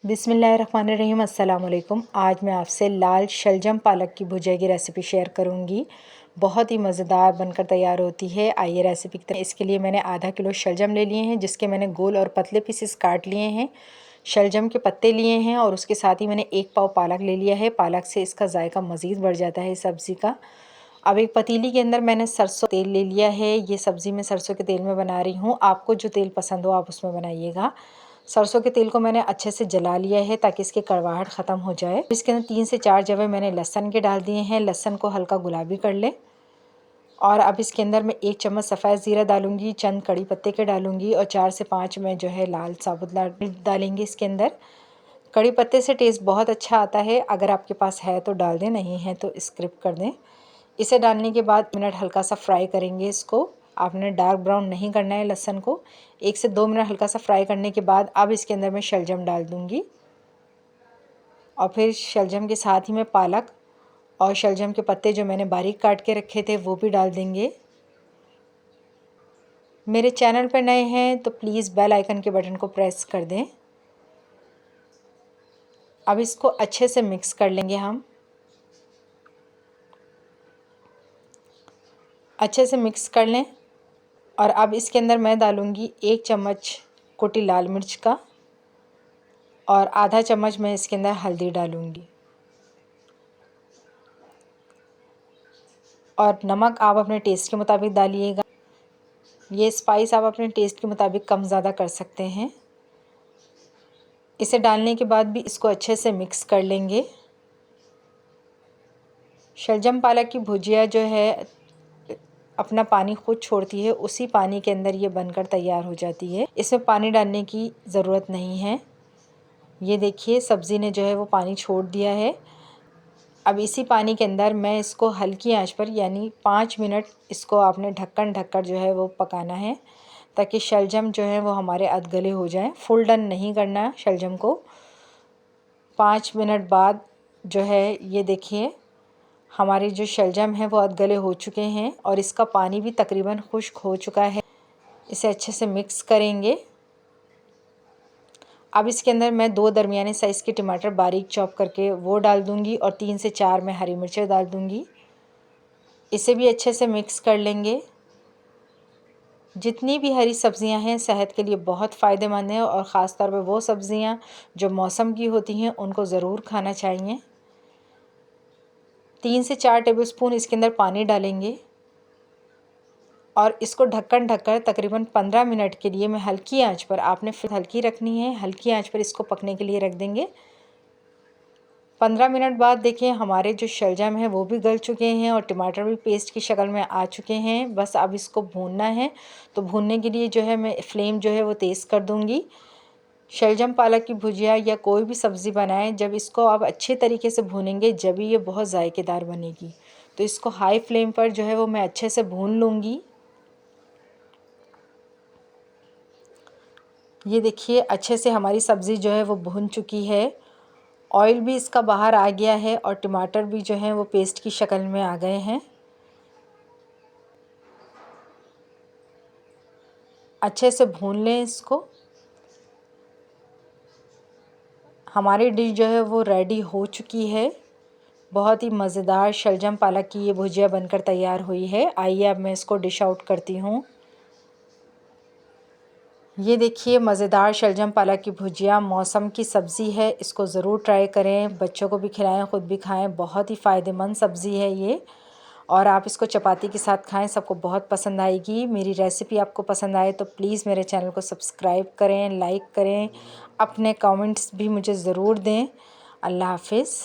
बिस्मिल्लाहिर्रहमानिर्रहीम। अस्सलाम वालेकुम। आज मैं आपसे लाल शलजम पालक की भुजिया की रेसिपी शेयर करूंगी। बहुत ही मज़ेदार बनकर तैयार होती है। आइए रेसिपी की तरफ। इसके लिए मैंने आधा किलो शलजम ले लिए हैं, जिसके मैंने गोल और पतले पीसेस काट लिए हैं। शलजम के पत्ते लिए हैं और उसके साथ ही मैंने 1 पाव पालक ले लिया है। पालक से इसका जायका मज़ीद बढ़ जाता है सब्ज़ी का। अब एक पतीली के अंदर मैंने सरसों तेल ले लिया है। ये सब्ज़ी मैं सरसों के तेल में बना रही हूँ। आपको जो तेल पसंद हो आप उसमें बनाइएगा। सरसों के तेल को मैंने अच्छे से जला लिया है ताकि इसकी कड़वाहट ख़त्म हो जाए। इसके अंदर 3 से 4 जवे मैंने लहसुन के डाल दिए हैं। लहसुन को हल्का गुलाबी कर लें। और अब इसके अंदर मैं 1 चम्मच सफ़ेद ज़ीरा डालूंगी, चंद कड़ी पत्ते के डालूंगी और 4 से 5 में जो है लाल साबुत लाल मिर्च डालेंगे इसके अंदर। कड़ी पत्ते से टेस्ट बहुत अच्छा आता है। अगर आपके पास है तो डाल दें, नहीं है तो स्किप कर दें। इसे डालने के बाद मिनट हल्का सा फ्राई करेंगे इसको। आपने डार्क ब्राउन नहीं करना है लहसुन को। 1 से 2 मिनट हल्का सा फ्राई करने के बाद अब इसके अंदर मैं शलजम डाल दूंगी और फिर शलजम के साथ ही मैं पालक और शलजम के पत्ते जो मैंने बारीक काट के रखे थे वो भी डाल देंगे। मेरे चैनल पर नए हैं तो प्लीज़ बेल आइकन के बटन को प्रेस कर दें। अब इसको अच्छे से मिक्स कर लेंगे हम। अच्छे से मिक्स कर लें और अब इसके अंदर मैं डालूँगी 1 चम्मच कुटी लाल मिर्च का और आधा चम्मच मैं इसके अंदर हल्दी डालूँगी। और नमक आप अपने टेस्ट के मुताबिक डालिएगा। ये स्पाइस आप अपने टेस्ट के मुताबिक कम ज़्यादा कर सकते हैं। इसे डालने के बाद भी इसको अच्छे से मिक्स कर लेंगे। शलजम पालक की भुजिया जो है अपना पानी खुद छोड़ती है, उसी पानी के अंदर ये बनकर तैयार हो जाती है। इसमें पानी डालने की ज़रूरत नहीं है। ये देखिए सब्ज़ी ने जो है वो पानी छोड़ दिया है। अब इसी पानी के अंदर मैं इसको हल्की आंच पर यानी 5 मिनट इसको आपने ढक्कन ढककर जो है वो पकाना है ताकि शलजम जो है वो हमारे अधगले हो जाएं। फुल डन नहीं करना शलजम को। 5 मिनट बाद जो है ये देखिए हमारी जो शलजम है वो अधगले हो चुके हैं और इसका पानी भी तकरीबन खुश्क हो चुका है। इसे अच्छे से मिक्स करेंगे। अब इसके अंदर मैं 2 दरमियाने साइज़ के टमाटर बारीक चॉप करके वो डाल दूंगी और 3 से 4 मैं हरी मिर्चें डाल दूंगी। इसे भी अच्छे से मिक्स कर लेंगे। जितनी भी हरी सब्ज़ियां हैं सेहत के लिए बहुत फ़ायदेमंद हैं और ख़ास तौर पर वो सब्ज़ियां जो मौसम की होती हैं उनको ज़रूर खाना चाहिए। 3 से 4 टेबलस्पून इसके अंदर पानी डालेंगे और इसको ढक्कन ढककर तकरीबन 15 मिनट के लिए मैं हल्की आंच पर, आपने फिर हल्की रखनी है, हल्की आंच पर इसको पकने के लिए रख देंगे। 15 मिनट बाद देखिए हमारे जो शलजम है वो भी गल चुके हैं और टमाटर भी पेस्ट की शक्ल में आ चुके हैं। बस अब इसको भूनना है। तो भूनने के लिए जो है मैं फ्लेम जो है वो तेज़ कर दूंगी। शलजम पालक की भुजिया या कोई भी सब्ज़ी बनाएं, जब इसको आप अच्छे तरीके से भूनेंगे जब ये बहुत जायकेदार बनेगी। तो इसको हाई फ्लेम पर जो है वो मैं अच्छे से भून लूँगी। ये देखिए अच्छे से हमारी सब्ज़ी जो है वो भुन चुकी है। ऑयल भी इसका बाहर आ गया है और टमाटर भी जो हैं वो पेस्ट की शक्ल में आ गए हैं। अच्छे से भून लें इसको। हमारी डिश जो है वो रेडी हो चुकी है। बहुत ही मज़ेदार शलजम पालक की ये भुजिया बनकर तैयार हुई है। आइए अब मैं इसको डिश आउट करती हूँ। ये देखिए मज़ेदार शलजम पालक की भुजिया, मौसम की सब्ज़ी है। इसको ज़रूर ट्राई करें, बच्चों को भी खिलाएं, ख़ुद भी खाएं। बहुत ही फ़ायदेमंद सब्ज़ी है ये और आप इसको चपाती के साथ खाएं, सबको बहुत पसंद आएगी। मेरी रेसिपी आपको पसंद आए तो प्लीज़ मेरे चैनल को सब्सक्राइब करें, लाइक करें, अपने कमेंट्स भी मुझे ज़रूर दें। अल्लाह हाफ़िज़।